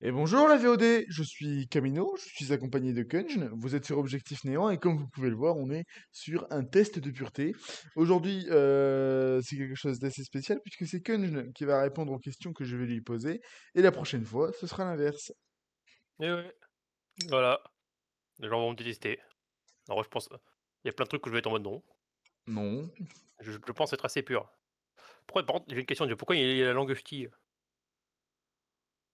Et bonjour la VOD, je suis Camino, je suis accompagné de Kunj, vous êtes sur Objectif Néant et comme vous pouvez le voir, on est sur un test de pureté. Aujourd'hui, c'est quelque chose d'assez spécial puisque c'est Kunj qui va répondre aux questions que je vais lui poser et la prochaine fois, ce sera l'inverse. Et ouais, voilà, les gens vont me détester. Alors je pense, il y a plein de trucs où je vais être en mode non. Non, Je pense être assez pur. Pourquoi par contre, j'ai une question, pourquoi il y a la langue ch'ti?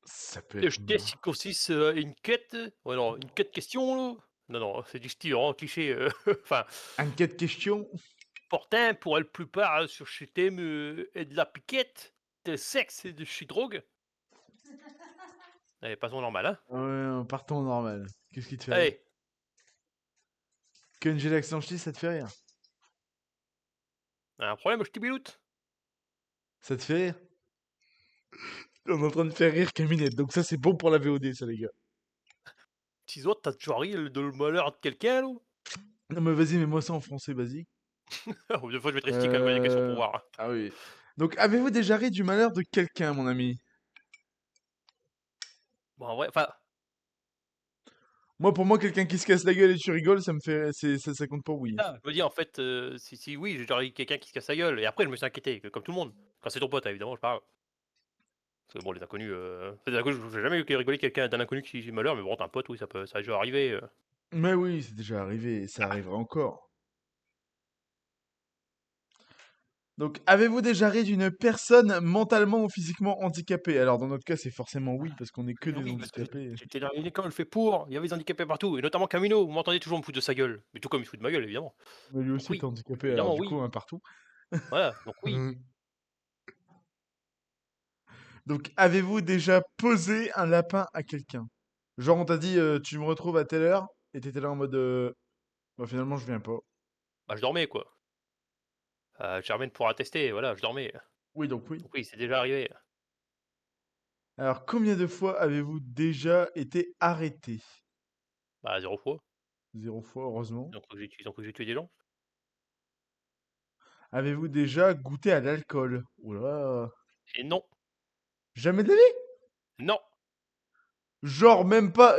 ça peut Le être... ch'ti qui consiste, une quête? Ouais non, une quête question là? Non, non, c'est du ch'ti vraiment cliché, enfin, Enquête question? pourtant pour la plupart sur ce thème, et de la piquette, de sexe et de chez drogue. Allez, passons normal, hein. Ouais, partons normal. Qu'est-ce qui te fait rire? Allez, Kunj et l'accent ch'ti, ça te fait rire? un problème ch'ti biloute? Ça te fait rire? On est en train de faire rire Caminette, donc ça c'est bon pour la VOD ça les gars. Petits autres, tu as toujours ri de le malheur de quelqu'un là? Non mais vas-y, mets-moi ça en français basique. Des fois je vais te réciter quand même des questions pour voir, hein. Ah oui. Donc, avez-vous déjà ri du malheur de quelqu'un, mon ami? Bon en vrai, enfin, Moi, pour moi, quelqu'un qui se casse la gueule et tu rigoles, ça me fait, ça compte pour oui. ça, je me dis en fait, si oui, j'ai déjà eu quelqu'un qui se casse la gueule et après je me suis inquiété, comme tout le monde. Quand c'est ton pote, hein, évidemment, je parle. Parce que bon, les inconnus, les inconnus, j'ai jamais eu rigoler quelqu'un d'un inconnu qui est malheur, mais bon, tu un pote, oui, ça a déjà arrivé, Mais oui, c'est déjà arrivé, et ça arrivera encore. Donc, avez-vous déjà ri d'une personne mentalement ou physiquement handicapée? Alors, dans notre cas, c'est forcément oui, parce qu'on est que des Oui, parce que handicapés. j'étais dans une école fait pour, il y avait des handicapés partout et notamment Camino, vous m'entendez toujours me foutre de sa gueule, mais tout comme il se fout de ma gueule, évidemment. Mais lui Donc aussi est oui, handicapé, alors évidemment du coup, oui, un partout. voilà, donc oui. Donc, avez-vous déjà posé un lapin à quelqu'un? Genre, on t'a dit, tu me retrouves à telle heure, et t'étais là en mode, bah finalement, je viens pas. Bah, je dormais quoi. Germaine pourra attester, voilà, je dormais. Oui, donc oui. Donc oui, c'est déjà arrivé. Alors, combien de fois avez-vous déjà été arrêté? Bah, 0 fois. 0 fois, heureusement. Ils ont cru que j'ai tué des gens. Avez-vous déjà goûté à l'alcool? Oh là! Et non, Jamais de la vie? non, Genre même pas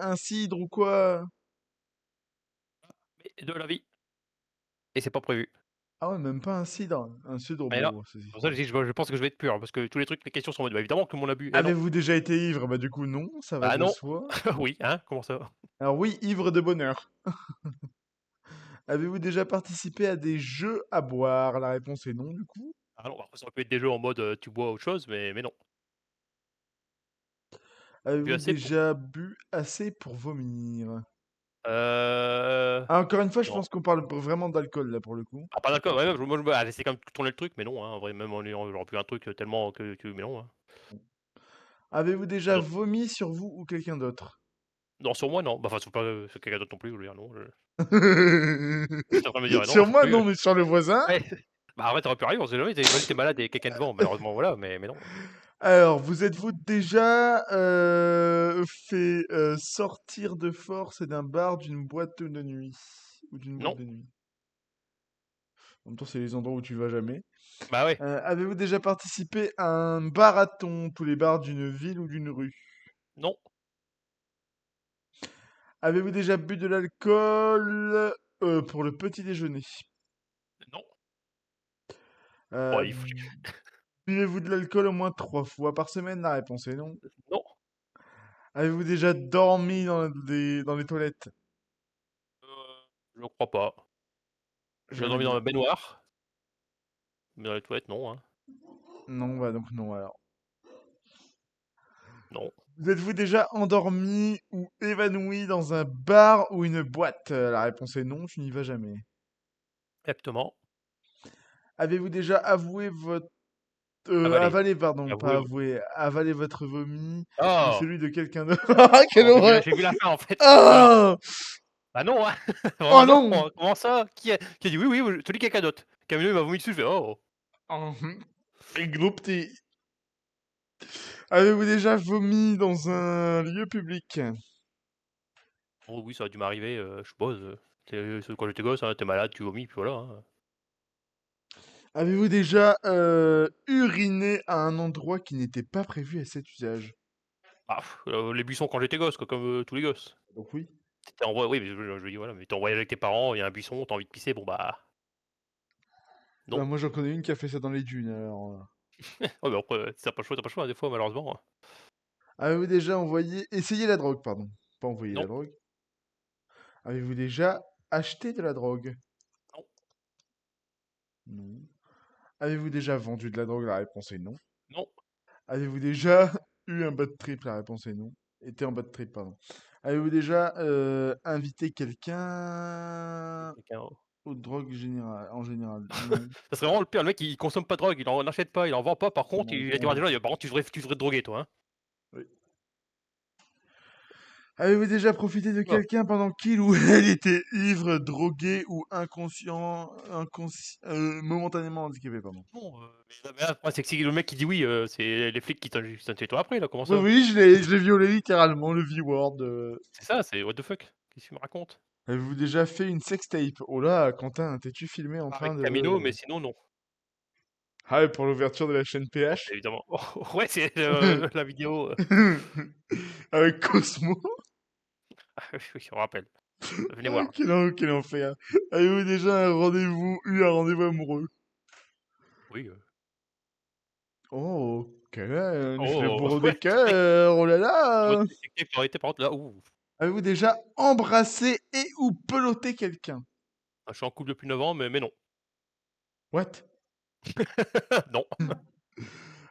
un cidre ou quoi? mais de la vie. Et c'est pas prévu. Ah ouais, même pas un cidre. Un cidre, Mais non, bon, c'est pour ça que je dis, je pense que je vais être pur, parce que tous les trucs, les questions sont en mode: «Bah, évidemment que tout le monde a bu». Et non. Avez-vous déjà été ivre? Bah du coup non, ça va Bah, de non. soi. Oui, hein? Comment ça? Alors oui, ivre de bonheur. Avez-vous déjà participé à des jeux à boire? La réponse est non du coup. Ah non, après ça aurait pu être des jeux en mode, tu bois autre chose, mais non. Bu Avez-vous assez pour déjà bu assez pour vomir? heu, Ah, encore une fois, je non. pense qu'on parle vraiment d'alcool là pour le coup. Ah pas d'accord, ouais, ouais, moi je bah, j'essaie quand même de tourner le truc, mais non, hein, en vrai, même en ayant genre bu un truc, tellement que mais non, hein. Avez-vous Ah déjà non. vomi sur vous ou quelqu'un d'autre? Non, sur moi, non. Bah, enfin, sur pas, sur quelqu'un d'autre non plus, je veux dire, non, je j'étais en train de me dire: «Ah non, Sur moi, plus». non, mais sur le voisin? Ouais. Bah, en vrai, tu aurais pu arriver, on sait jamais, imagine tu es malade et quelqu'un te vend, malheureusement, voilà, mais non. Alors, vous êtes-vous déjà fait sortir de force d'un bar d'une boîte de nuit? Ou d'une boîte Non. de nuit? En même temps, c'est les endroits où tu vas jamais. Bah, ouais. Avez-vous déjà participé à un marathon, tous les bars d'une ville ou d'une rue? Non. Avez-vous déjà bu de l'alcool pour le petit déjeuner? Non. Euh, Bah, il faut Buvez-vous de l'alcool au moins 3 fois par semaine? La réponse est non. non. Avez-vous déjà dormi dans les toilettes? Je crois pas. J'ai Jamais dormi de dans la la vie. baignoire, mais dans les toilettes, non, hein. Non, bah donc non alors. Non. Vous êtes-vous déjà endormi ou évanoui dans un bar ou une boîte? La réponse est non, tu n'y vas jamais. Exactement. Avez-vous déjà avoué votre... Avalé. avalé, pardon, pas Avoué, oui. avoué, avalé votre vomi ou Oh! celui de quelqu'un d'autre? Ah, quelle Oh, horreur! j'ai vu la fin, en fait. Voilà. Ah! Bah, non, hein. Oh Vraiment non, non! comment ça? Qui a dit: «Oui, oui, je te dis quelqu'un d'autre». Camilo, il m'a vomi dessus, je fais: «Oh!» Mhm. Gloupté. Avez-vous déjà vomi dans un lieu public? Oh oui, ça a dû m'arriver, je suppose, c'est quand j'étais gosse, hein, tu malade, tu vomis, puis voilà, hein. Avez-vous déjà uriné à un endroit qui n'était pas prévu à cet usage? Ah, les buissons quand j'étais gosse quoi, comme, tous les gosses. Donc oui. Tu en voi oui, mais je dis voilà, mais tu en voyage avec tes parents, il y a un buisson, tu as envie de pisser, bon bah, non. Bah, moi j'en connais une qui a fait ça dans les dunes alors, Ouais, mais après, si tu pas le choix, tu pas le choix, hein, des fois malheureusement, hein. Avez-vous déjà essayé la drogue, pardon, pas envoyé la Non, drogue. Avez-vous déjà acheté de la drogue? non, Non. Avez-vous déjà vendu de la drogue? La réponse est non. non, Avez-vous déjà eu un bad trip? La réponse est non. Été en bad trip, pardon. Avez-vous déjà invité quelqu'un quelqu'un aux drogues en général? Non. ça serait vraiment le pire, le mec il consomme pas de drogue, il en achète pas, il en vend pas, par contre, Non, il va pas dire à envie. des gens: «Par contre tu devrais te droguer toi, hein». Oui. Avez-vous déjà profité de Oula! quelqu'un pendant qu'il ou elle était ivre, drogué ou momentanément handicapé, pardon? Non, mais là, après c'est que si le mec qui dit oui, c'est les flics qui t'inquiètent toi après là, comment Oui, ça? oui, je l'ai violé littéralement, le V-word. C'est ça, c'est what the fuck? Qu'est-ce que tu me racontes? Avez-vous déjà fait une sextape? Oh là, Quentin, t'es-tu filmé en Pas train avec Camino, mais de... sinon non. Ah ouais, pour l'ouverture de la chaîne Non, PH? évidemment. Ouais, c'est, la vidéo, Avec Cosmo? ah oui, oui, on rappelle. Venez Ah, voir. quel enfer. Avez-vous déjà eu un rendez-vous amoureux? Oui, Oh, quel le oh, bourreau ouais, des c'est vrai que cœurs, oh là en mode là! détective qui aurait été par contre là, ouh, Avez-vous déjà embrassé et ou pelotté quelqu'un? je suis en couple depuis 9 ans, mais non. What? Non.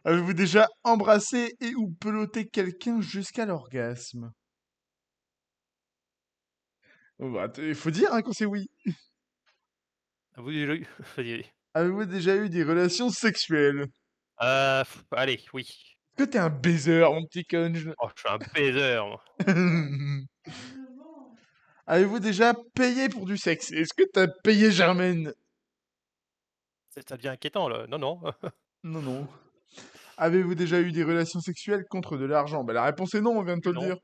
Avez-vous déjà embrassé et ou pelotté quelqu'un jusqu'à l'orgasme? Oh bah, il faut dire hein, quand c'est oui. Avez-vous déjà eu vas-y, vas-y. Avez-vous déjà eu des relations sexuelles? Allez, oui. Est-ce que t'es un baiser, mon petit conge? Oh, je suis un baiser moi. Avez-vous déjà payé pour du sexe? Est-ce que t'as payé Germaine? Ça devient inquiétant là. Non, non. Non, non. Avez-vous déjà eu des relations sexuelles contre de l'argent? Bah la réponse est non, on vient de te Oui, le non. dire.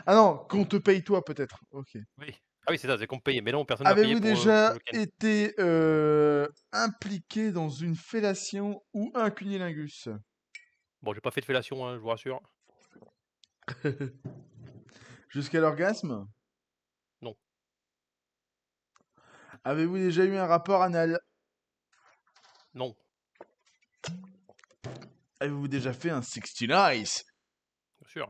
Ah non, qu'on te paye toi peut-être. Ok. Oui. Ah oui, c'est ça, c'est qu'on me payait, mais non, personne m'a payé Avez-vous pour déjà le ken. été impliqué dans une fellation ou un cunnilingus? Bon, j'ai pas fait de fellation, hein, je vous rassure. Jusqu'à l'orgasme? Non, Avez-vous déjà eu un rapport anal? non, Avez-vous déjà fait un 69? bien sûr.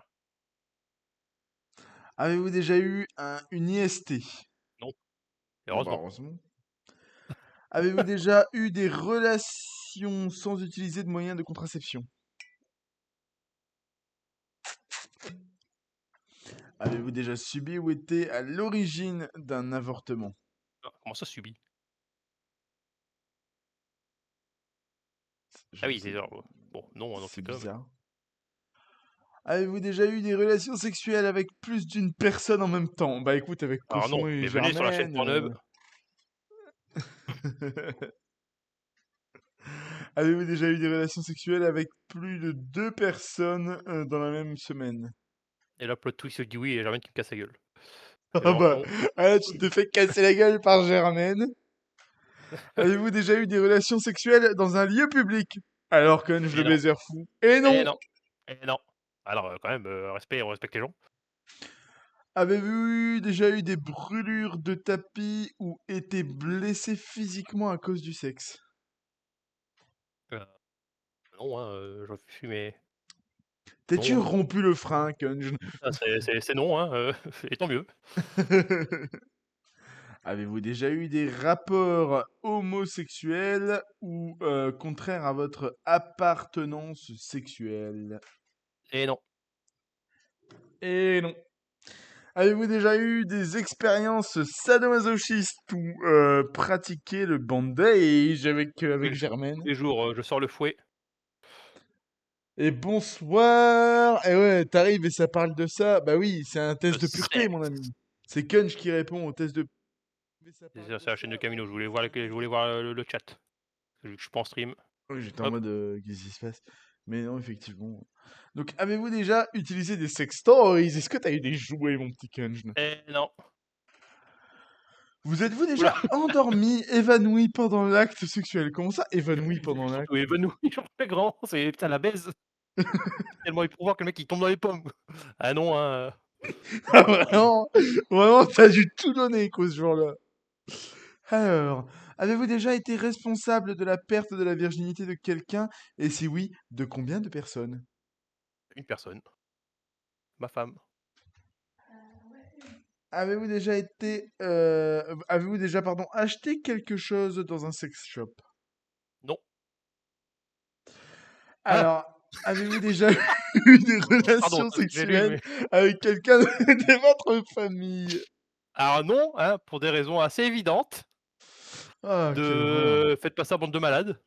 Avez-vous déjà eu une IST? Non, et Bon bah heureusement. heureusement. Avez-vous déjà eu des relations sans utiliser de moyens de contraception? Avez-vous déjà subi ou été à l'origine d'un avortement? Ah, comment ça subit? Ah Je oui, sais c'est pas. genre, bon, non, dans ce C'est cas, mais bizarre. Avez-vous déjà eu des relations sexuelles avec plus d'une personne en même temps? Bah écoute, avec alors non, Cosmo et mais venez sur la chaîne Germaine. Pornhub. Avez-vous déjà eu des relations sexuelles avec plus de deux personnes dans la même semaine? Et là, plot twist, je dis oui et Germaine qui me casse la gueule. Ah Évidemment, bah, non. ah là, tu te fais casser la gueule par Germaine. Avez-vous déjà eu des relations sexuelles dans un lieu public? Alors, Conge Et le non, baiser fou. Et et non! non, et non. Alors, quand même, respect, on respecte les gens. Avez-vous déjà eu des brûlures de tapis ou été blessé physiquement à cause du sexe? Heu, non, hein, je refuse, mais T'es-tu non, hein. rompu le frein, Conge? Ah, c'est non, hein, et tant mieux. Avez-vous déjà eu des rapports homosexuels ou contraires à votre appartenance sexuelle? Et non. Et non. Avez-vous déjà eu des expériences sadomasochistes ou pratiqué le bandage Tous avec les Germaine? tous les jours, je sors le fouet. Et bonsoir! Et ouais, t'arrives et ça parle de ça. Bah oui, c'est un Le test de pureté, mon sexe. ami. C'est Kunch qui répond au test de... Mais ça C'est parle sur de la chaîne de ça, bah Camino, oui, c'est un je test voulais de voir, pureté. le chat. Vu que je suis pas en stream. Oui, j'étais en Hop. mode, qu'est-ce qui se passe? Mais non, effectivement. Donc, avez-vous déjà utilisé des sex toys? Est-ce que t'as eu des jouets, mon petit Kunch? Et non. Vous êtes-vous Oula, déjà endormi, évanoui pendant l'acte sexuel? Comment ça, évanoui pendant l'acte? surtout évanoui, j'en fais grand, c'est putain la baise, tellement éprouvant que le mec il tombe dans les pommes. Ah non, hein, Ah vraiment, vraiment, tu as dû tout donner quoi, ce jour-là. Alors, avez-vous déjà été responsable de la perte de la virginité de quelqu'un? Et si oui, de combien de personnes? une personne, ma femme. Avez-vous déjà, pardon, acheté quelque chose dans un sex shop? Non. Ah! Alors, avez-vous déjà eu des Pardon, relations c'est ce que j'ai lu, sexuelles mais avec quelqu'un de votre famille? alors non, hein, pour des raisons assez évidentes Ah, quelle horreur. de faites pas ça bande de malades.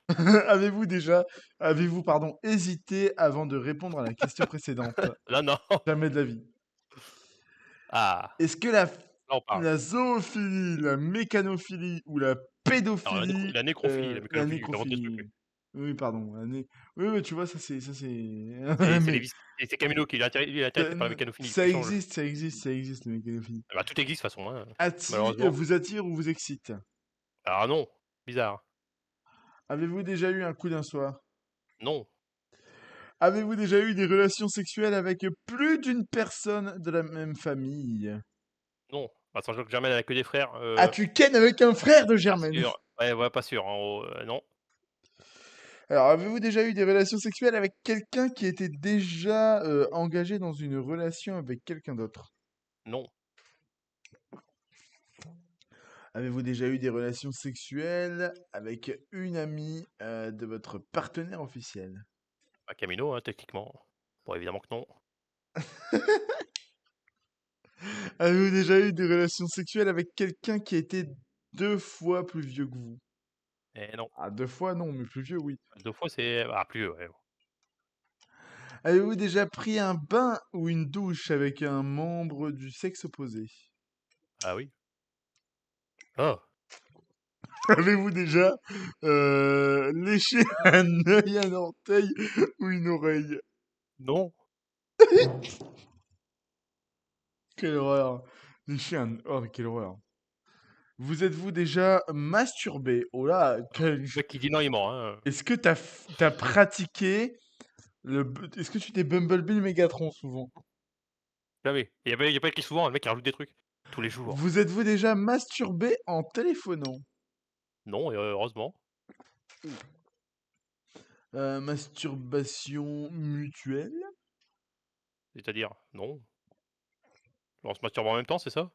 Avez-vous déjà, avez-vous, pardon, hésité avant de répondre à la question précédente? Là non. Jamais de la vie. Ah, Est-ce que là on parle. la zoophilie, la mécanophilie ou la Alors pédophilie, la nécrophilie, la la mécanophilie, j'invente des trucs lui. nécrophilie? Oui, pardon, oui, oui, tu vois, ça c'est C'est les mais vis c'est Camilo qui lui il est intéressé par la mécanophilie, tu ça changes. existe, ça existe, ça existe, la mécanophilie. Ah bah, tout existe de toute façon, hein, malheureusement. Vous attire ou vous excite? Alors non, bizarre. Avez-vous déjà eu un coup d'un soir? Non, Avez-vous déjà eu des relations sexuelles avec plus d'une personne de la même famille? non. Bah, sachant que Germaine elle a que des frères, As-tu ken avec un frère de pas Germaine? sûr. Ouais, pas sûr, en gros, non, Alors, avez-vous déjà eu des relations sexuelles avec quelqu'un qui était déjà engagé dans une relation avec quelqu'un d'autre? non. Avez-vous déjà eu des relations sexuelles avec une amie de votre partenaire officiel? Bah, Camilo, hein, techniquement. Bon, évidemment que non. Avez-vous déjà eu des relations sexuelles avec quelqu'un qui était 2 fois plus vieux que vous? Et non. Ah, 2 fois non, mais plus vieux, oui. 2 fois c'est ah plus, ouais. Avez-vous déjà pris un bain ou une douche avec un membre du sexe opposé? Ah oui. Ah! Avez-vous déjà léché un œil, un orteil ou une oreille? Non. Quelle horreur! Lécher un... Oh, mais quelle horreur! Vous êtes-vous déjà masturbé? Oh là, Le mec qui dit non, il ment, hein, Est-ce que t'as pratiqué Est-ce que tu t'es Bumblebee le Mégatron souvent? jamais. Il y a pas écrit souvent, le mec il rajoute des trucs. Tous les jours. Vous êtes-vous déjà masturbé en téléphonant? Non et heureusement. Masturbation mutuelle? C'est-à-dire? Non. On se masturbe en même temps, c'est ça?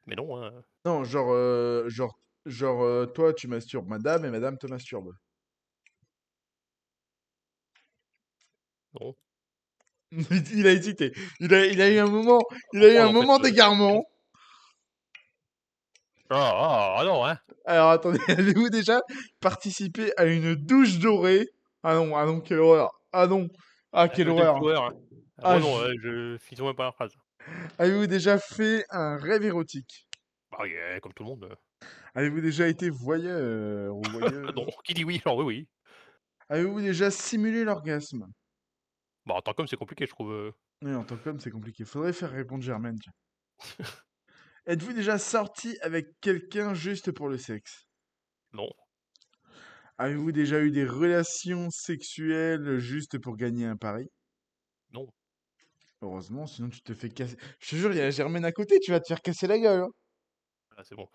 Mais non, hein, Non, toi tu masturbes madame et madame te masturbe. non. Il a hésité. Il a eu un moment, il a eu Comprendre un en fait, moment c'est bon. d'égarement. Ah non, hein. Alors attendez, avez-vous déjà participé à une douche dorée? Ah non, quelle horreur. Ah non, ah quelle Golden horreur. shower, hein. Ah Ah, moi non, je finis même pas la phrase. avez-vous déjà fait un rêve érotique? Bah oui, comme tout le monde, Avez-vous déjà été voyeur ou non. voyeuse? Qui dit oui? Alors oui, oui. Avez-vous déjà simulé l'orgasme? Bah en tant qu'homme, c'est compliqué, je trouve, Oui, en tant qu'homme, c'est compliqué. Faudrait faire répondre Germaine, tiens. Êtes-vous déjà sorti avec quelqu'un juste pour le sexe? non, Avez-vous déjà eu des relations sexuelles juste pour gagner un pari? non. Heureusement, sinon tu te fais casser. Je te jure, il y a Germaine à côté, tu vas te faire casser la gueule, hein. Ah c'est bon.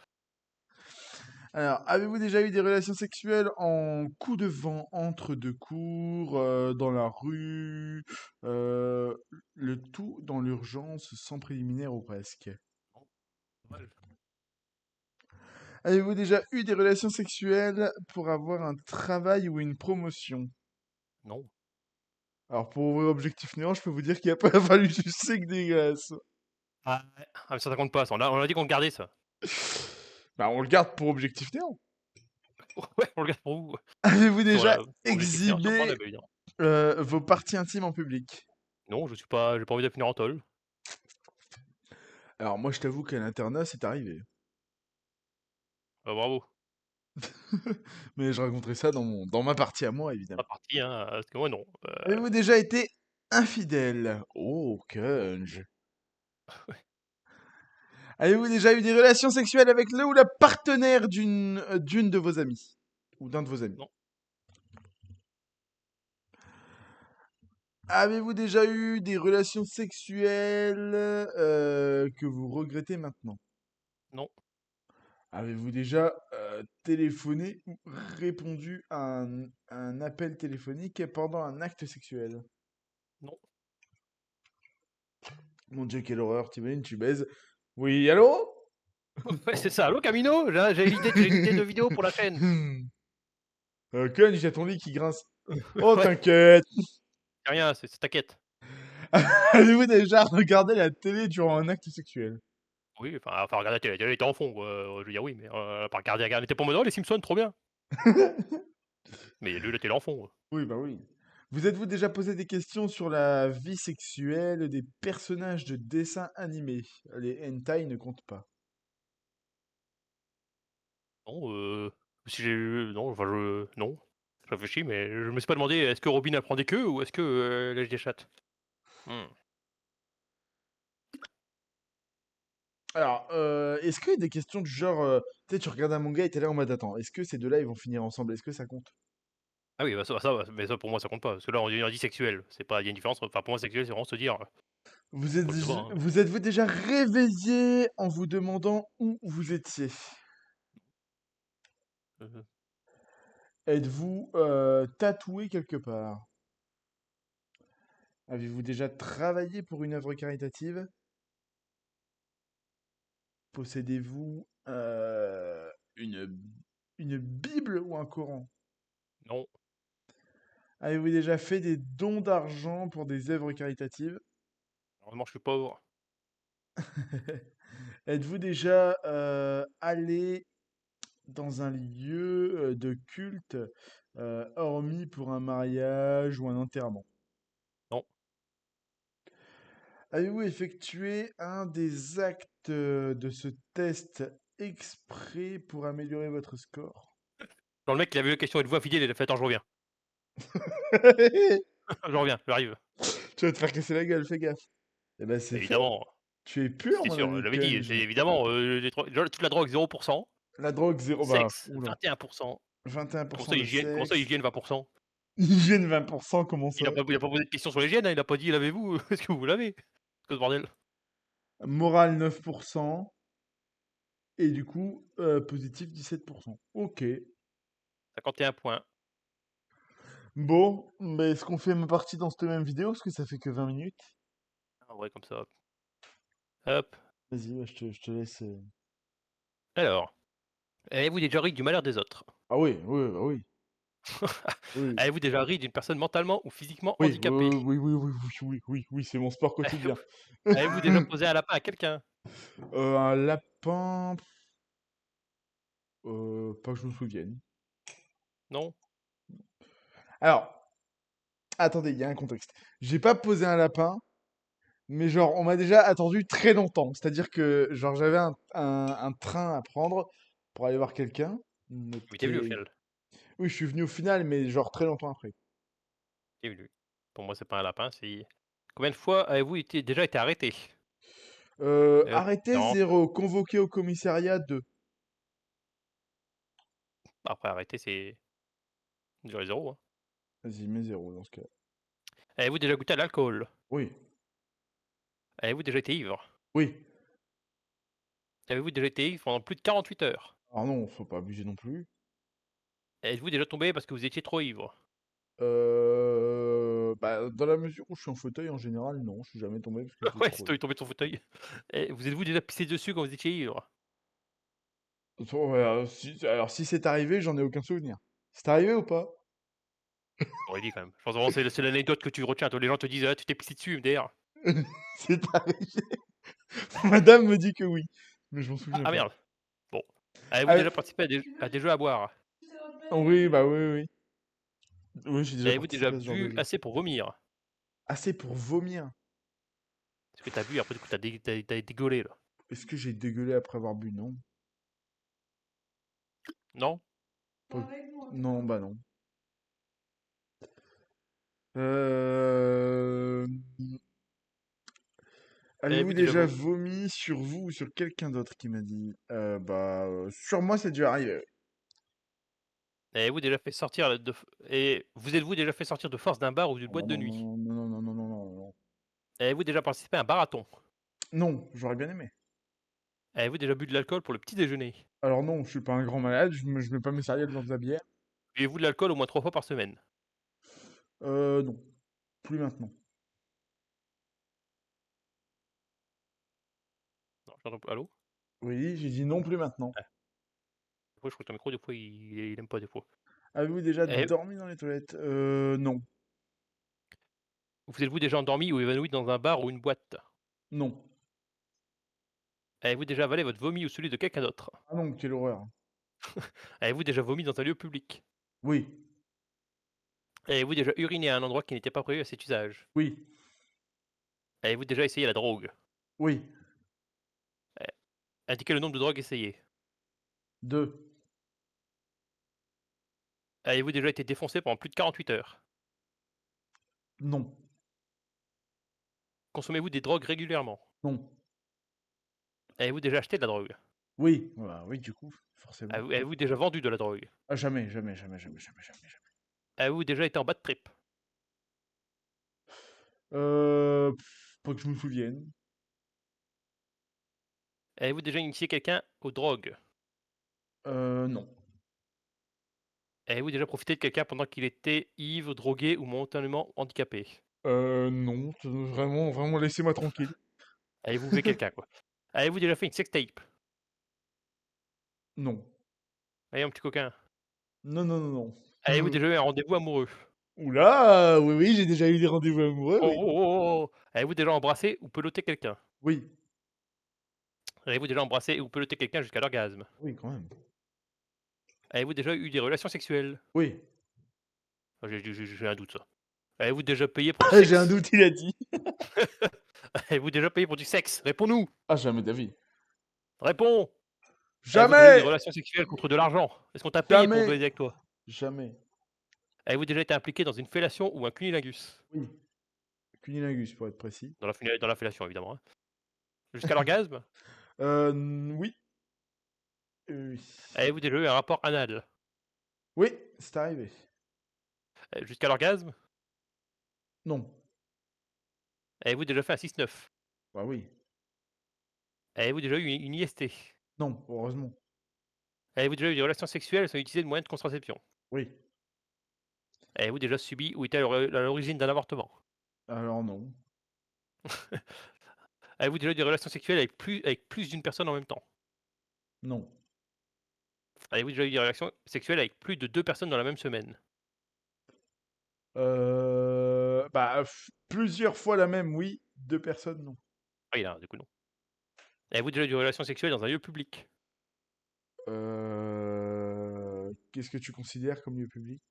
Alors, avez-vous déjà eu des relations sexuelles en coup de vent, entre deux cours, dans la rue, euh, le tout dans l'urgence, sans préliminaire ou presque? Non, dommage. Avez-vous déjà eu des relations sexuelles pour avoir un travail ou une promotion? Non. Alors, pour ouvrir Objectif Néant, je peux vous dire qu'il a pas fallu sucer que des glaces. Ah ouais. Ah mais ça compte pas ça. On a dit qu'on le gardait ça. Bah, on le garde pour Objectif Néant. Ouais, on le garde pour vous. Avez-vous Sur déjà la pour objectif néant sur exhibé Pornhub évidemment. vos parties intimes en public? Non, j'ai pas envie de finir en tôle. Alors, moi, je t'avoue qu'à l'internat, c'est arrivé. Bah bravo. Mais je raconterai ça dans ma partie à moi, Pas évidemment. parti, hein, parce que moi non. Avez-vous déjà été infidèle? Oh, Kunj. Avez-vous déjà eu des relations sexuelles avec le ou la partenaire d'une de vos amies? Ou d'un de vos amis? Non, Avez-vous déjà eu des relations sexuelles que vous regrettez maintenant? non, Avez-vous déjà téléphoné ou répondu à un appel téléphonique pendant un acte sexuel? non. Mon Dieu, quelle horreur, t'imagines, tu baises. Oui, allô? Ouais, c'est ça. Allô, Camino? J'ai l'idée de vidéo pour la chaîne. Cogne, j'ai ton lit qui grince. Oh, Ouais, t'inquiète. y a rien, t'inquiète. Avez-vous déjà regardé la télé durant un acte sexuel? Oui, enfin regarder la télé était en fond, quoi, je veux dire oui, mais pas regarder, on était pas en mode: «Oh les Simpsons, trop bien!» Mais lui, la télé en fond, Oui, bah oui. Vous êtes-vous déjà posé des questions sur la vie sexuelle des personnages de dessins animés? Les hentai ne comptent pas. non, si j'ai non, enfin non, je réfléchis, mais je me suis pas demandé: «Est-ce que Robin elle prend des queues ou est-ce que, elle lèche des chattes?» Mmh. Alors, est-ce qu'il y a des questions du genre, tu sais, tu regardes un manga et t'es là en mode, attends, est-ce que ces deux-là, ils vont finir ensemble? Est-ce que ça compte? Ah oui, bah mais ça pour moi ça compte pas, parce que là on dit sexuel, c'est pas il y a une différence, enfin pour moi sexuel c'est vraiment se dire, faut le savoir, hein. Vous êtes-vous déjà réveillé en vous demandant où vous étiez? Heu, Êtes-vous tatoué quelque part? Avez-vous déjà travaillé pour une œuvre caritative? Possédez-vous une, une Bible ou un Coran? non, Avez-vous déjà fait des dons d'argent pour des œuvres caritatives? heureusement je suis pauvre. Êtes-vous déjà allé dans un lieu de culte, hormis pour un mariage ou un enterrement? Non. Avez-vous effectué un des actes de ce test exprès pour améliorer votre score? Quand le mec il a vu la question et de voix fidèle, il a fait: «Attends, je reviens, je reviens, j'arrive». Tu vas te faire casser la gueule, fais gaffe. Eh ben c'est fait. Évidemment, Tu es pur, c'était mon sûr, je ami l'avais dit, c'est Kunj. évidemment, les tro toute la drogue 0, La drogue, zéro. Bah, sexe oula. 21%, comment 21% ça de hygiène comment ça sexe. hygiène 20%? Hygiène 20%, comment ça? Il a pas posé de questions sur l'hygiène, hein, il a pas dit: «Lavez-vous? Est-ce que vous lavez?» Espèce de bordel. Morale 9%. Et du coup, positif 17%. Ok. 51 points. Bon, mais est-ce qu'on fait ma partie dans cette même vidéo? Parce que ça fait que 20 minutes. Ah ouais, comme ça, hop. Hop. Vas-y, ouais, je te laisse. Alors, avez-vous déjà ri du malheur des autres? Ah oui, oui, bah oui. Oui, Avez-vous déjà ri d'une personne mentalement ou physiquement oui, handicapée? oui, oui, oui, oui, oui, oui, oui, oui, c'est mon sport quotidien. Avez-vous déjà posé un lapin à quelqu'un? Un lapin, pas que je me souvienne. Non? Alors, attendez, il y a un contexte. J'ai pas posé un lapin, mais genre, on m'a déjà attendu très longtemps. C'est-à-dire que, genre, j'avais un train à prendre pour aller voir quelqu'un. On Mais tu venu au était... final? Oui, je suis venu au final, mais genre très longtemps après. Tu venu. Pour moi, c'est pas un lapin, c'est combien de fois avez-vous déjà été arrêté? Hop, Arrêtez non, 0, convoqué au commissariat 2. après arrêté, c'est durée 0, hein. Vas-y, mets 0 dans ce cas. Avez-vous déjà goûté à l'alcool? Oui, Avez-vous déjà été ivre? oui. Avez-vous déjà été ivre pendant plus de 48 heures? Alors non, faut pas abuser non plus. Êtes-vous déjà tombé parce que vous étiez trop ivre? Bah, dans la mesure où je suis en fauteuil, en général, non, je suis jamais tombé parce que j'étais Ouais, trop c'est toi, il est tombé de son fauteuil. Et vous êtes-vous déjà pissé dessus quand vous étiez ivre? Ouais, alors si c'est arrivé, j'en ai aucun souvenir. C'est arrivé ou pas? J'aurais dit quand même. Je pense vraiment c'est l'anecdote que tu retiens, toi, les gens te disent: «Ah, tu t'es pissé dessus», MDR. C'est arrivé. Madame me dit que oui, mais je m'en Ah souviens ah pas. merde, bon. Avez-vous Ah, déjà participé à des jeux à boire? oui, bah oui, oui. Oui, j'ai déjà Avez-vous déjà participé à ce genre de bu jeu. assez pour vomir? Assez pour vomir. Parce que tu as bu après du coup tu as dégueulé là. Est-ce que j'ai dégueulé après avoir bu? Non. Non? Pas- Non, bah non. Euh, Avez-vous Avez-vous déjà déjà vomi vomi sur vous ou sur quelqu'un d'autre qui m'a dit? Sur moi, c'est dû arriver, ouais. Avez-vous déjà fait sortir de f et vous êtes-vous déjà fait sortir de force d'un bar ou d'une Oh boîte non, de non, nuit? non, non, non, non, non, non, non, non. Avez-vous déjà participé à un marathon? Non, j'aurais bien aimé. Avez-vous déjà bu de l'alcool pour le petit déjeuner? Alors non, je suis pas un grand malade, je mets pas mes céréales dans de la bière. Buvez-vous de l'alcool au moins 3 fois par semaine? Non, plus maintenant. Non, j'entends pas. Allô? Oui, j'ai dit non, plus maintenant. Ah, des fois je crois que ton micro des fois il aime pas des fois. Avez-vous déjà Et dormi dans les toilettes? Non, vous êtes-vous déjà endormi ou évanoui dans un bar ou une boîte? non. Avez-vous déjà avalé votre vomi ou celui de quelqu'un d'autre? Ah non, quelle horreur. Avez-vous déjà vomi dans un lieu public? Oui, Avez-vous déjà uriné à un endroit qui n'était pas prévu à cet usage? oui, Avez-vous déjà essayé la drogue? oui. Indiquez le nombre de drogues essayées. Deux. Avez-vous déjà été défoncé pendant plus de 48 heures? Non, Consommez-vous des drogues régulièrement? non. Avez-vous déjà acheté de la drogue? Oui, voilà, oui, du coup, forcément. Avez-vous déjà vendu de la drogue? Ah, jamais, jamais, jamais, jamais, jamais, jamais, jamais. Avez-vous déjà été en bad trip? Pas que je me souvienne. Avez-vous déjà initié quelqu'un aux drogues? Non. Avez-vous déjà profité de quelqu'un pendant qu'il était ivre, drogué ou momentanément handicapé? Non, vraiment, vraiment, laissez-moi tranquille. Avez-vous vu quelqu'un, quoi? Avez-vous déjà fait une sextape? Non. Allez, mon petit coquin. Non, non, non, non. Avez-vous déjà eu un rendez-vous amoureux? Oula, oui, oui, j'ai déjà eu des rendez-vous amoureux, Oh, oui. oh, oh, oh! Avez-vous déjà embrassé ou peloté quelqu'un? Oui, Avez-vous déjà embrassé ou peloté quelqu'un jusqu'à l'orgasme? oui, quand même. Avez-vous déjà eu des relations sexuelles? Oui. Ah, j'ai un doute, ça. Avez-vous déjà payé pour du J'ai un sexe? doute, il a dit. Avez-vous déjà payé pour du sexe? Réponds-nous! Ah, jamais d'avis. Réponds! Avez-vous déjà eu des Jamais! relations sexuelles contre de l'argent? Est-ce qu'on t'a payé pour Jamais! baiser avec toi? Jamais. Avez-vous déjà été impliqué dans une fellation ou un cunnilingus? Oui. Cunilingus, pour être précis. Dans la fellation, évidemment, hein. Jusqu'à l'orgasme? Oui. Oui. Avez-vous déjà eu un rapport anal? Oui, c'est arrivé. Jusqu'à l'orgasme? Non. Avez-vous déjà fait un 6-9? Bah oui. Avez-vous déjà eu une IST? Non, heureusement. Avez-vous déjà eu des relations sexuelles sans utiliser de moyens de contraception? Oui. Avez-vous déjà subi ou été à l'origine d'un avortement? Alors non. Avez-vous déjà eu des relations sexuelles avec plus d'une personne en même temps? Non. Avez-vous déjà eu des relations sexuelles avec plus de 2 personnes dans la même semaine? Plusieurs fois la même, oui. Deux personnes, non. Oui, là, du coup, non. Avez-vous déjà eu des relations sexuelles dans un lieu public? Qu'est-ce que tu considères comme lieu public?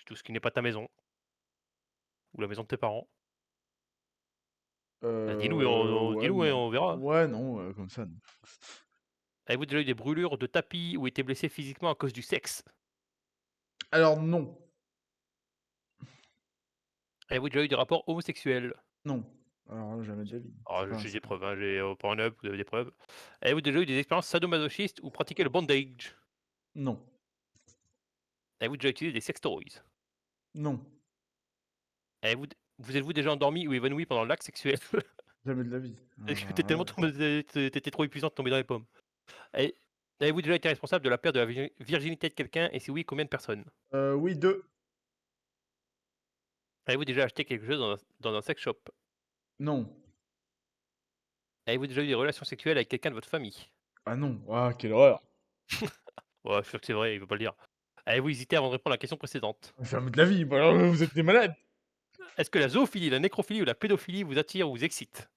Tout ce qui n'est pas ta maison ou la maison de tes parents? Bah, dis-nous et Ouais, dis-nous et non. on verra. Ouais, non, comme ça, non. Avez-vous déjà eu des brûlures de tapis ou été blessé physiquement à cause du sexe? Alors non. Avez-vous déjà eu des rapports homosexuels? Non. Alors là, jamais de la vie. Alors, j'ai C'est des pas... preuves, hein, j'ai, Pornhub, vous avez des preuves. Avez-vous déjà eu des expériences sadomasochistes ou pratiqué le bondage? Non. Avez-vous déjà utilisé des sextoys? Non. Avez-vous vous êtes-vous déjà endormi ou évanoui pendant l'acte sexuel? Jamais de la vie. Est-ce que Alors tu là, tellement tombé tu trop épuisant de tomber dans les pommes? Et avez-vous déjà été responsable de la perte de la virginité de quelqu'un et si oui, combien de personnes? oui, deux. Avez-vous déjà acheté quelque chose dans un sex shop? Non. Avez-vous déjà eu des relations sexuelles avec quelqu'un de votre famille? Ah non. Ah, quelle horreur. Ouais, je suis sûr que c'est vrai, il veut pas le dire. Avez-vous hésité avant de répondre à la question précédente? Jamais de la vie. Bah alors, vous êtes des malades. Est-ce que la zoophilie, la nécrophilie ou la pédophilie vous attire ou vous excite?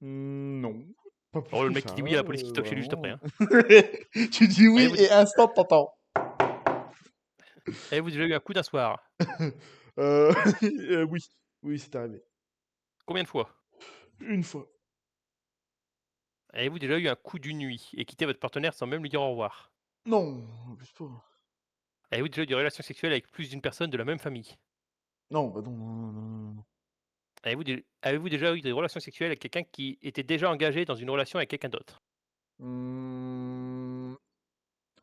Non. Pas plus Oh, le que mec qui ça, dit oui à la police qui toque chez lui juste après, vraiment. hein. Tu dis oui Avez-vous et instant, t'entends. avez-vous déjà eu un coup d'un soir? Oui. Oui, c'est arrivé. Combien de fois? Une fois. Avez-vous déjà eu un coup d'une nuit et quitté votre partenaire sans même lui dire au revoir? Non. Abuse pas. Avez-vous déjà eu des relations sexuelles avec plus d'une personne de la même famille? Non, bah non, non, non, non, non, non. Avez-vous déjà eu des relations sexuelles avec quelqu'un qui était déjà engagé dans une relation avec quelqu'un d'autre? Mmh,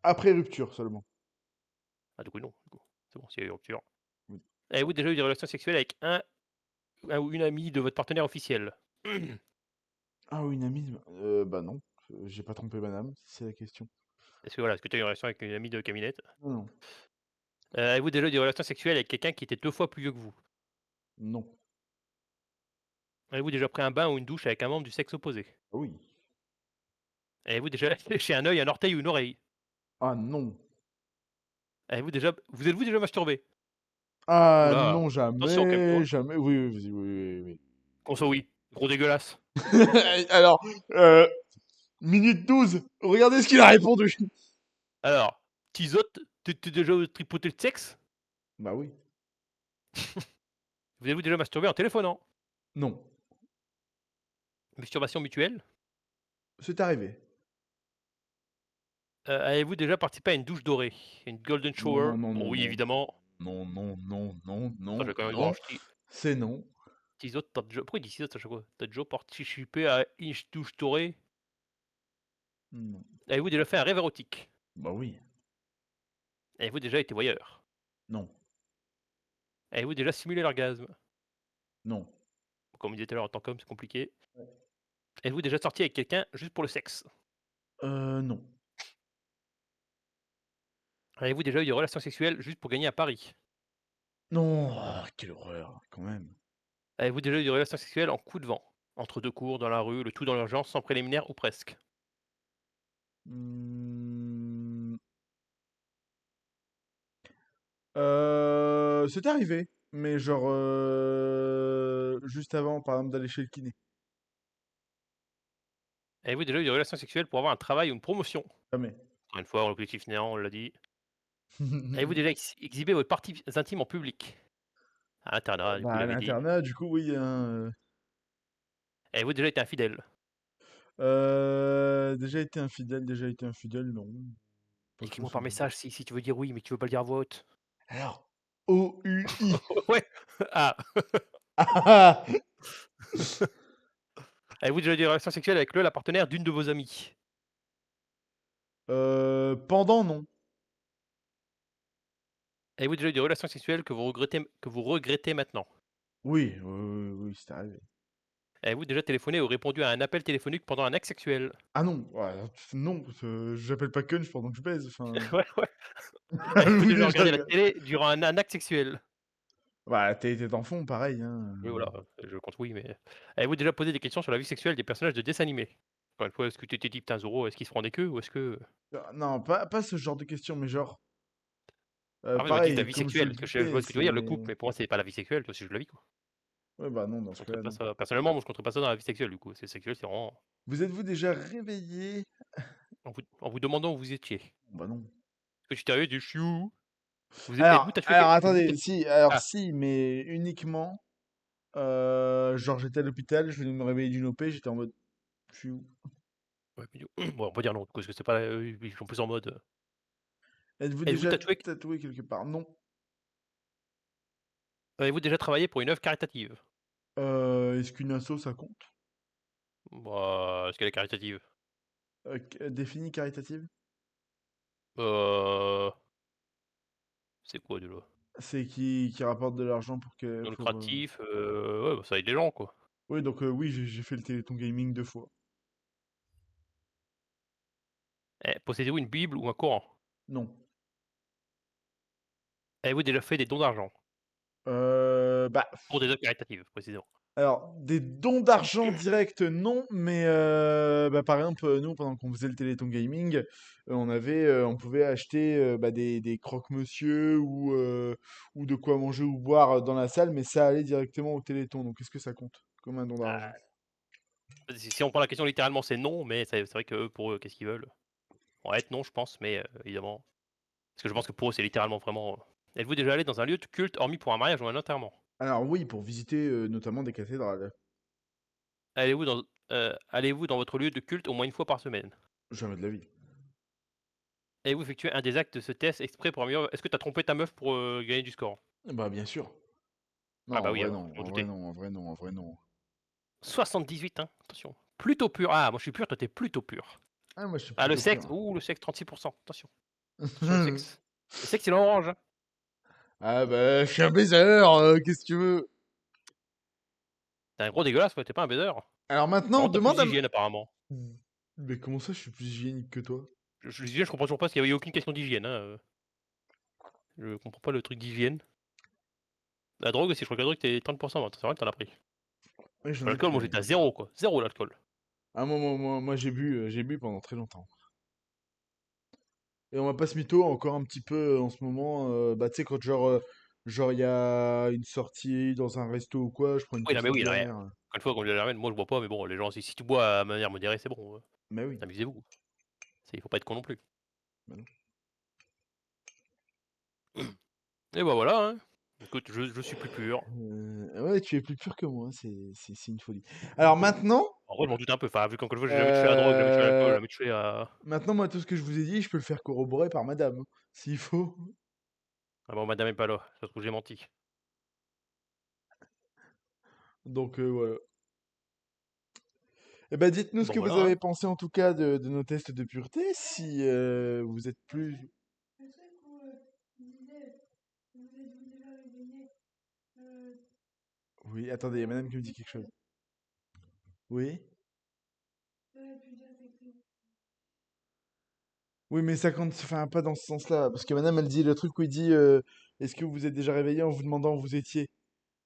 après rupture seulement. Ah du coup non, du coup. C'est bon, s'il y a eu rupture. Oui. Avez-vous déjà eu des relations sexuelles avec un ou une amie de votre partenaire officiel? Ah oui, une amie bah non, j'ai pas trompé madame, si c'est la question. Est-ce que tu as eu une relation avec une amie de Caminette? Non, non. Avez-vous déjà eu des relations sexuelles avec quelqu'un qui était 2 fois plus vieux que vous? Non. Avez-vous déjà pris un bain ou une douche avec un membre du sexe opposé? Ah oui. Avez-vous déjà léché un œil, un orteil ou une oreille? Ah non. Vous êtes-vous déjà masturbé? Ouh Ah là, non, attention quand même, tu jamais, vois? jamais. Oui, oui, vas-y, oui, oui, Qu'on soit oui, gros dégueulasse. oui. Alors, euh, minute 12. Regardez ce qu'il a répondu. Alors, tizotte, tu déjà tripoté le sexe? Bah oui. Vous avez-vous déjà masturbé en téléphonant? Non. Masturbation mutuelle? C'est arrivé. Avez-vous déjà participé à une douche dorée? Une golden Non, shower? non, non, Bon non, oui, non. évidemment. Non, non, non, non, Enfin, je non, vais quand même voir non. chi C'est non. tizotte, tu déjà pourquoi il dit tizotte à chaque fois? Tu déjà participé à une douche dorée? Non. Avez-vous déjà fait un rêve érotique? Bah oui. Avez-vous déjà été voyeur? Non. Avez-vous déjà simulé l'orgasme? Non. Comme on disait tout à l'heure, en tant qu'homme, c'est compliqué. Êtes-vous déjà sorti avec quelqu'un juste pour le sexe? Non. Avez-vous déjà eu des relations sexuelles juste pour gagner à Paris? Non. Ah, quelle horreur, quand même. Avez-vous déjà eu des relations sexuelles en coup de vent? Entre 2 cours, dans la rue, le tout dans l'urgence, sans préliminaire ou presque? Mmh, c'est arrivé, mais genre, juste avant, par exemple, d'aller chez le kiné. Avez-vous déjà eu des relations sexuelles pour avoir un travail ou une promotion? Jamais. Encore une fois, l'objectif néant, on l'a dit. Avez-vous déjà exhibé vos parties intimes en public? À l'internat, du coup, Bah, il à avait dit. l'internat, du coup, oui, hein, Avez-vous déjà été infidèle? déjà été infidèle, non, pas trop Écris-moi par souvent. message si tu veux dire oui, mais tu veux pas le dire à voix haute. Alors, OUI. Ouais. Ah! Ah ah! Avez-vous déjà eu des relations sexuelles avec la partenaire d'une de vos amies? Pendant, non. Avez-vous déjà eu des relations sexuelles que vous regrettez maintenant? Oui, oui, oui, oui, c'est arrivé. Avez-vous déjà téléphoné ou répondu à un appel téléphonique pendant un acte sexuel? Ah non, non, j'appelle pas Kunch pendant que je baise, enfin, Ouais, ouais. Avez-vous oui, déjà déjà, regardé la télé durant un acte sexuel? bah, tu es d'enfant, pareil, hein, Oui, voilà, je compte oui, mais avez-vous déjà posé des questions sur la vie sexuelle des personnages de dessins animés? Encore une fois, est-ce que tu t'es dit: «Putain Zoro, est-ce qu'il se prend des queues?» ou est-ce que Non, pas ce genre de questions, mais genre, après je me dis de la pareil, vie comme je te sexuelle, le parce que je disais, vois ce que tu veux dire, le couple, c'est mais pour moi c'est pas la vie sexuelle, tu vois? C'est juste la vie, quoi. ouais, bah, non, dans Je ce compterais cas-là, pas non. ça personnellement, moi je compterais pas ça dans la vie sexuelle du coup. C'est sexuel, c'est vraiment Vous êtes-vous déjà réveillé? en vous demandant où vous étiez. Bah, non. Est-ce que tu t'es réveillé, tu dis: «Je suis où?» Êtes-vous Alors êtes-vous attendez, si, alors ah, si, mais uniquement, genre j'étais à l'hôpital, je venais de me réveiller d'une OP, j'étais en mode: «Je suis où?» ouais, mais du bon, on peut dire non, parce que c'est pas, ils sont plus en mode, Êtes-vous êtes-vous déjà tatoué tatoué quelque part? Non. avez-vous déjà travaillé pour une œuvre caritative? Est-ce qu'une asso ça compte? Bah, est-ce qu'elle est caritative? Définie caritative? Heu, c'est quoi déjà? C'est qui rapporte de l'argent Non pour, lucratif, ouais, bah, ça aide les gens, quoi. oui, donc oui, j'ai fait le Téléthon Gaming 2 fois. Possédez-vous une bible ou un Coran? Non. Avez-vous déjà fait des dons d'argent? Bah, Pour des œuvres caritatives, précisément. alors des dons d'argent directs, non, mais bah, par exemple, nous, pendant qu'on faisait le Téléthon Gaming, on pouvait acheter, bah, des croque-monsieur ou de quoi manger ou boire, dans la salle, mais ça allait directement au Téléthon, donc est-ce que ça compte comme un don d'argent? Ah, si on prend la question littéralement, c'est non, mais c'est vrai qu'eux, pour eux, qu'est-ce qu'ils veulent? Ouais, être non, je pense, mais évidemment parce que je pense que pour eux, c'est littéralement vraiment, êtes-vous déjà allé dans un lieu de culte hormis pour un mariage ou un enterrement? Alors oui, pour visiter, notamment des cathédrales. Allez-vous dans votre lieu de culte au moins une fois par semaine? Jamais de la vie. Avez-vous effectué un des actes de ce test exprès pour améliorer est-ce que tu as trompé ta meuf pour, gagner du score? Bah, bien sûr. Non, Ah bah en oui, vrai, non. je m'en En vrai, doutais. non. En vrai, non. En vrai, non. 78, hein, attention. Plutôt pur. Ah, moi je suis pur, toi t'es plutôt pur. Ah, moi, je suis Ah, le plutôt sexe, pur. ouh, le sexe, 36%, attention. Attention, le sexe. Le sexe, il est orange, hein. Ah, bah, je suis un baiser, qu'est-ce que tu veux? T'es un gros dégueulasse, quoi, t'es pas un baiser. Alors Par maintenant, contre, t'as plus demande à... d'hygiène, apparemment. Mais comment ça, je suis plus hygiénique que toi? L'hygiène, je comprends toujours pas, parce qu'il y avait aucune question d'hygiène, hein. Je comprends pas le truc d'hygiène. La drogue aussi, je crois que la drogue, t'es 30%, c'est vrai que t'en as pris. Ouais, j'en ai L'alcool, pris, moi ouais. j'étais à 0, quoi. 0 l'alcool. Ah, moi j'ai bu pendant très longtemps. Et on va pas se mytho, encore un petit peu en ce moment. Bah, tu sais, quand genre, il y a une sortie dans un resto ou quoi, je prends une Oui, non, mais petite oui, non, mais bière. encore une fois, comme je le ramène, moi je bois pas, mais bon, les gens, si tu bois à manière modérée, c'est bon. Mais oui. Amusez-vous. Il faut pas être con non plus. Bah non. Et bah voilà, hein. Écoute, je suis plus pur. Ouais, tu es plus pur que moi, c'est une folie. Alors maintenant, En vrai, je m'en doutais un peu. Enfin, vu qu'encore une fois, j'ai jamais touché à la drogue, jamais touché à l'alcool, euh, jamais touché à. maintenant, moi, tout ce que je vous ai dit, je peux le faire corroborer par madame, hein, s'il faut. Ah bon, madame est pas là, ça se trouve, j'ai menti. Donc, voilà. Eh ben, dites-nous ce Bon, que vous voilà, avez hein. pensé en tout cas de nos tests de pureté, si vous êtes plus... Le truc où il disait, vous êtes-vous déjà réveillé Oui, attendez, il y a madame qui me dit quelque chose. Oui? j'aurais pu dire quelque chose. Oui, mais ça compte, enfin, pas dans ce sens-là, parce que madame, elle dit le truc où il dit est-ce que vous vous êtes déjà réveillé en vous demandant où vous étiez?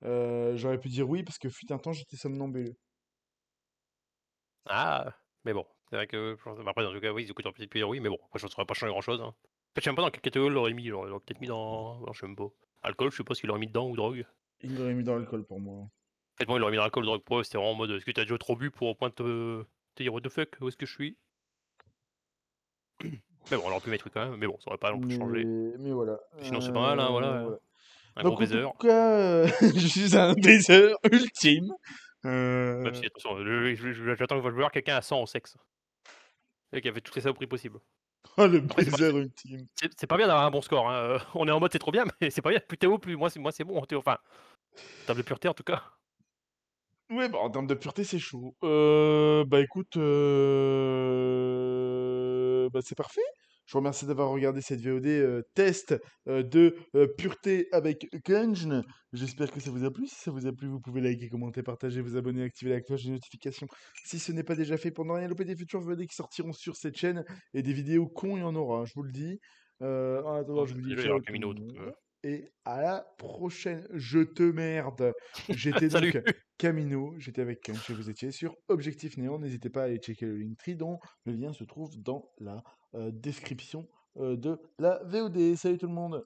J'aurais pu dire oui, parce que fut un temps, j'étais somnambule. Ah, mais bon, c'est vrai que je pense après dans tout cas, oui, du coup, tu aurais peut-être pu dire oui, mais bon, après, ça aurait pas changé grand-chose, hein. En fait, je sais même pas dans quelle catégorie il l'aurait mis, genre, il l'aurait peut-être mis dans non, je sais même pas. Alcool, je sais pas s'il l'aurait mis dedans ou drogue. Il l'aurait mis dans l'alcool pour moi. En fait, moi, il l'aurait mis dans alcool ou drogue pour eux, c'était vraiment en mode: «Est-ce que tu as déjà trop bu pour au point de te dire: "What the fuck? Où est-ce que je suis?"» Mais bon, on aurait pu mettre oui quand même, mais bon, ça aurait pas non plus changé. Mais voilà. Sinon, c'est pas mal, hein, voilà, Voilà. un gros Donc, en tout baiser. cas, je suis un baiser ultime. Même Euh, si attention, j'attends que je veux voir quelqu'un à 100 au sexe et qui a fait toutes les saloperies possible. Oh, le Après, baiser ultime. c'est pas bien d'avoir un bon score, hein, on est en mode c'est trop bien, mais c'est pas bien, plus t'es haut, plus moi c'est bon, tu enfin, en termes de pureté en tout cas. Ouais, bah, en termes de pureté, c'est chaud. Bah écoute, bah, c'est parfait. Je vous remercie d'avoir regardé cette VOD test de pureté avec Kunjn. J'espère que ça vous a plu. Si ça vous a plu, vous pouvez liker, commenter, partager, vous abonner, activer la cloche des notifications si ce n'est pas déjà fait pour ne rien louper des futures VOD qui sortiront sur cette chaîne. Et des vidéos cons, il y en aura, je vous le dis. En attendant, Oh, je vous dis déjà il y ciao aura tout le Camino donc monde. Et à la prochaine. Je te merde. J'étais salut! donc Camino, j'étais avec Kench et vous étiez sur Objectif Néant. N'hésitez pas à aller checker le Linktree dont le lien se trouve dans la description de la VOD. Salut tout le monde!